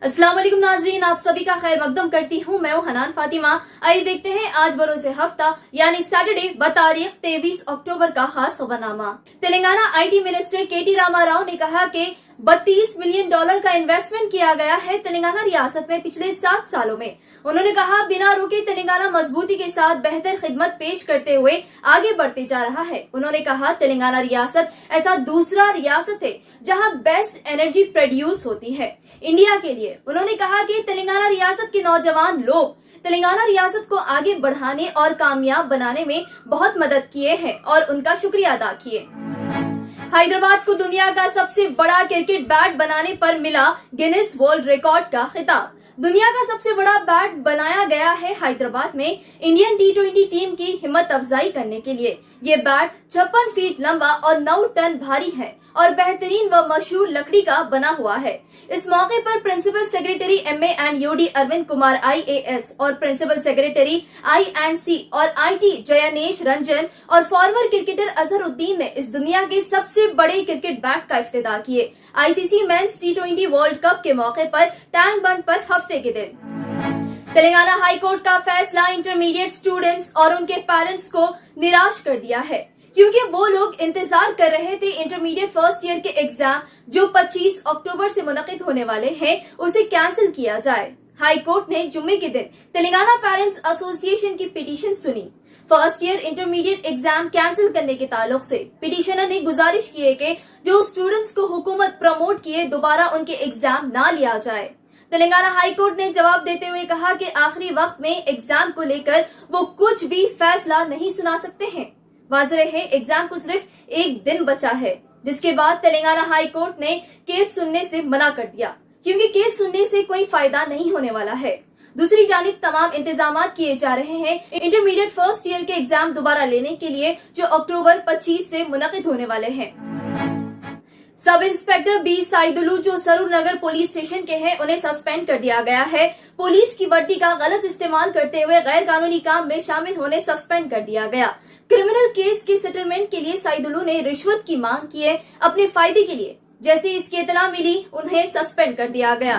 अस्सलाम वालेकुम नाजरीन, आप सभी का खैर मकदम करती हूँ। मैं हूँ हनान फातिमा। आइए देखते हैं आज बरोज़े हफ्ता यानी सैटरडे बतारीख 23 अक्टूबर का खास खबरनामा। तेलंगाना आईटी मिनिस्टर केटी रामाराव ने कहा कि $32 मिलियन का इन्वेस्टमेंट किया गया है तेलंगाना रियासत में पिछले 7 सालों में। उन्होंने कहा बिना रुके तेलंगाना मजबूती के साथ बेहतर खिदमत पेश करते हुए आगे बढ़ते जा रहा है। उन्होंने कहा तेलंगाना रियासत ऐसा दूसरा रियासत है जहां बेस्ट एनर्जी प्रोड्यूस होती है इंडिया के लिए। उन्होंने कहा कि तेलंगाना रियासत के नौजवान लोग तेलंगाना रियासत को आगे बढ़ाने और कामयाब बनाने में बहुत मदद किए हैं और उनका शुक्रिया अदा किए। हैदराबाद को दुनिया का सबसे बड़ा क्रिकेट बैट बनाने पर मिला गिनीज वर्ल्ड रिकॉर्ड का खिताब। दुनिया का सबसे बड़ा बैट बनाया गया है हैदराबाद में इंडियन T20 टीम की हिम्मत अफजाई करने के लिए। ये बैट 56 फीट लंबा और 9 टन भारी है और बेहतरीन व मशहूर लकड़ी का बना हुआ है। इस मौके पर principal secretary MA and UD Arvind Kumar IAS और प्रिंसिपल सेक्रेटरी I&C और IT जयानेश रंजन और फॉर्मर क्रिकेटर अजहरुद्दीन ने इस दुनिया के सबसे बड़े क्रिकेट बैट का इफ्तिताह किए। ICC mains T20 world cup के मौके पर टैंक बंड पर हफ्ते के दिन तेलंगाना हाई कोर्ट का फैसला इंटरमीडिएट स्टूडेंट्स और उनके पेरेंट्स को निराश कर दिया है, क्योंकि वो लोग इंतजार कर रहे थे इंटरमीडिएट फर्स्ट ईयर के एग्जाम जो 25 अक्टूबर से मुनक्किद होने वाले हैं उसे कैंसिल किया जाए। हाई कोर्ट ने जुम्मे के दिन तेलंगाना पेरेंट्स एसोसिएशन की पिटीशन सुनी। First year intermediate exam cancel करने के ताल्लुक से पिटीशनर ने गुजारिश की है कि जो स्टूडेंट्स को हुकूमत प्रमोट किए दोबारा उनके एग्जाम ना लिया जाए। तेलंगाना हाई कोर्ट ने जवाब देते हुए कहा कि आखिरी वक्त में एग्जाम को लेकर वो कुछ भी फैसला नहीं सुना सकते हैं। वाज़ेह है एग्जाम को सिर्फ एक दिन बचा है, जिसके बाद तेलंगाना हाई कोर्ट ने केस सुनने से मना कर दिया, क्योंकि केस सुनने से कोई फायदा नहीं होने वाला है। दूसरी जानिब तमाम इंतजाम किए जा रहे हैं इंटरमीडिएट फर्स्ट ईयर के एग्जाम दोबारा लेने के लिए जो अक्टूबर 25 से मुनक्किद होने वाले हैं। सब इंस्पेक्टर बी साइदुलू जो सरूर नगर पुलिस स्टेशन के हैं उन्हें सस्पेंड कर दिया गया है। पुलिस की वर्दी का गलत इस्तेमाल करते हुए गैर कानूनी काम में शामिल होने सस्पेंड कर दिया गया। क्रिमिनल केस के सेटलमेंट के लिए साइदुलू ने रिश्वत की मांग की है अपने फायदे के लिए। जैसे इसकी इतला मिली उन्हें सस्पेंड कर दिया गया।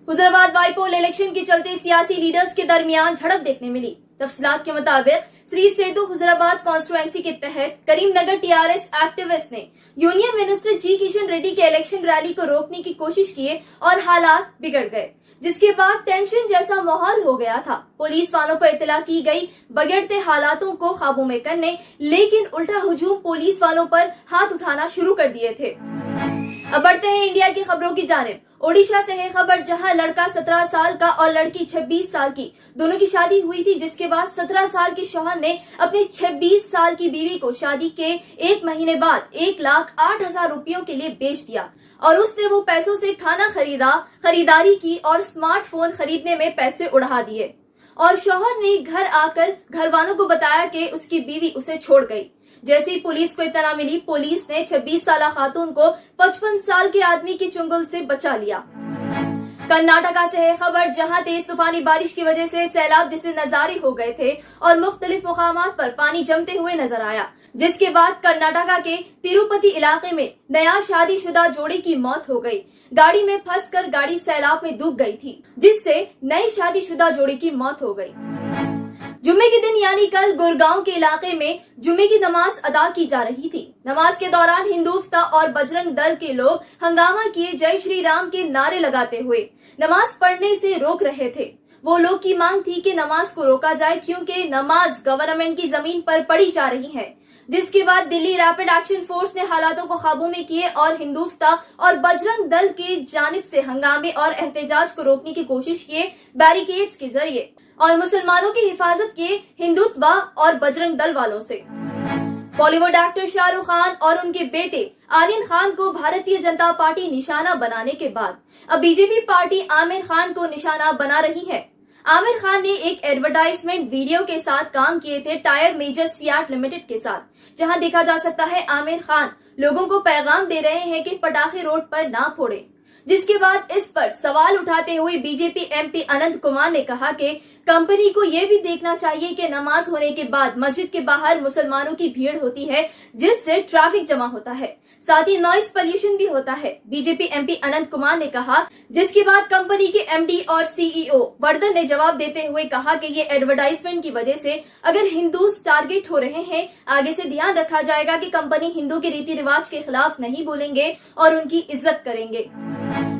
हुजराबाद बाईपोल इलेक्शन के चलते सियासी लीडर्स के दरमियान झड़प देखने मिली। तफसीलात के मुताबिक श्री सेतु हुजराबाद कॉन्स्टिट्यूएंसी के तहत करीमनगर TRS एक्टिविस्ट ने यूनियन मिनिस्टर जी किशन रेड्डी के इलेक्शन रैली को रोकने की कोशिश की और हालात बिगड़ गए, जिसके बाद टेंशन जैसा माहौल हो गया था। पुलिस वालों को इतला की गई बिगड़ते हालातों को काबू में करने, लेकिन उल्टा हुजूम पुलिस वालों पर हाथ उठाना शुरू कर दिए थे। अब बढ़ते हैं इंडिया की खबरों की जानिब। ओडिशा से है खबर, जहां लड़का 17 साल का और लड़की 26 साल की दोनों की शादी हुई थी, जिसके बाद 17 साल के शौहर ने अपनी 26 साल की बीवी को शादी के 1 महीने बाद 1,08,000 रुपयों के लिए बेच दिया और उसने वो पैसों से खाना खरीदारी की और स्मार्टफोन खरीदने में पैसे उड़ा दिए। और शौहर ने घर आकर घर वालों को बताया कि उसकी बीवी उसे छोड़ गई। जैसे ही पुलिस को इत्तला मिली, पुलिस ने 26 साल खातून को 55 साल के आदमी के चुंगल से बचा लिया। कर्नाटका से है खबर, जहां तेज तूफानी बारिश की वजह से सैलाब जैसे नजारे हो गए थे और मुख्तलिफ मुकामात पर पानी जमते हुए नजर आया, जिसके बाद कर्नाटका के तिरुपति इलाके में नया शादीशुदा जोड़े की मौत हो गई। गाड़ी में फंसकर गाड़ी सैलाब में डूब गई थी, जिससे नई शादीशुदा जोड़े की मौत हो गई। जुम्मे के दिन यानी कल गुरगांव के इलाके में जुम्मे की नमाज अदा की जा रही थी। नमाज के दौरान हिंदुत्व और बजरंग दल के लोग हंगामा किए जय श्री राम के नारे लगाते हुए नमाज पढ़ने से रोक रहे थे। वो लोग की मांग थी कि नमाज को रोका जाए, क्योंकि नमाज गवर्नमेंट की जमीन पर पढ़ी जा रही है। जिसके बाद दिल्ली रैपिड एक्शन फोर्स ने हालातों को काबू में किए और हिंदुत्व और बजरंग दल के जानिब से हंगामे और एहतजाज को रोकने की कोशिश किए बैरिकेड्स के जरिए और मुसलमानों की हिफाजत किए हिंदुत्व और बजरंग दल वालों से। बॉलीवुड एक्टर शाहरुख खान और उनके बेटे आर्यन खान को भारतीय जनता पार्टी निशाना बनाने के बाद अब बीजेपी पार्टी आमिर खान को निशाना बना रही है। आमिर खान ने एक एडवर्टाइजमेंट वीडियो के साथ काम किए थे टायर मेजर सियाट लिमिटेड के साथ, जहां देखा जा सकता है आमिर खान लोगों को पैगाम दे रहे हैं कि पटाखे रोड पर ना फोड़े। जिसके बाद इस पर सवाल उठाते हुए बीजेपी एमपी अनंत कुमार ने कहा कि कंपनी को ये भी देखना चाहिए कि नमाज होने के बाद मस्जिद के बाहर मुसलमानों की भीड़ होती है, जिससे ट्रैफिक जमा होता है, साथ ही नॉइज पोल्यूशन भी होता है। बीजेपी एमपी अनंत कुमार ने कहा, जिसके बाद कंपनी के एमडी और सीईओ वर्धन ने जवाब देते हुए कहा कि ये एडवर्टाइजमेंट की वजह से अगर हिंदू टारगेट हो रहे हैं, आगे से ध्यान रखा जाएगा कि कंपनी हिंदू के रीति रिवाज के खिलाफ नहीं बोलेंगे और उनकी इज्जत करेंगे।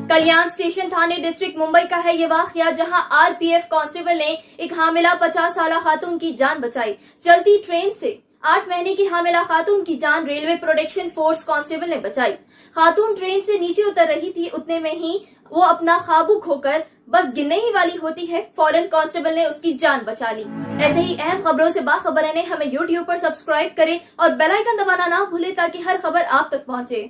कल्याण स्टेशन थाने डिस्ट्रिक्ट मुंबई का है ये वाकया, जहां आरपीएफ कांस्टेबल ने एक हामिला 50 साला खातून की जान बचाई। चलती ट्रेन से 8 महीने की हामिला खातून की जान रेलवे प्रोटेक्शन फोर्स कांस्टेबल ने बचाई। खातून ट्रेन से नीचे उतर रही थी, उतने में ही वो अपना काबू खोकर बस गिरने ही वाली होती है, फौरन कांस्टेबल ने उसकी जान बचा ली। ऐसे ही अहम खबरों से बाखबर रहने हमें यूट्यूब पर सब्सक्राइब करें और बेल आइकन दबाना ना भूलें ताकि हर खबर आप तक पहुंचे।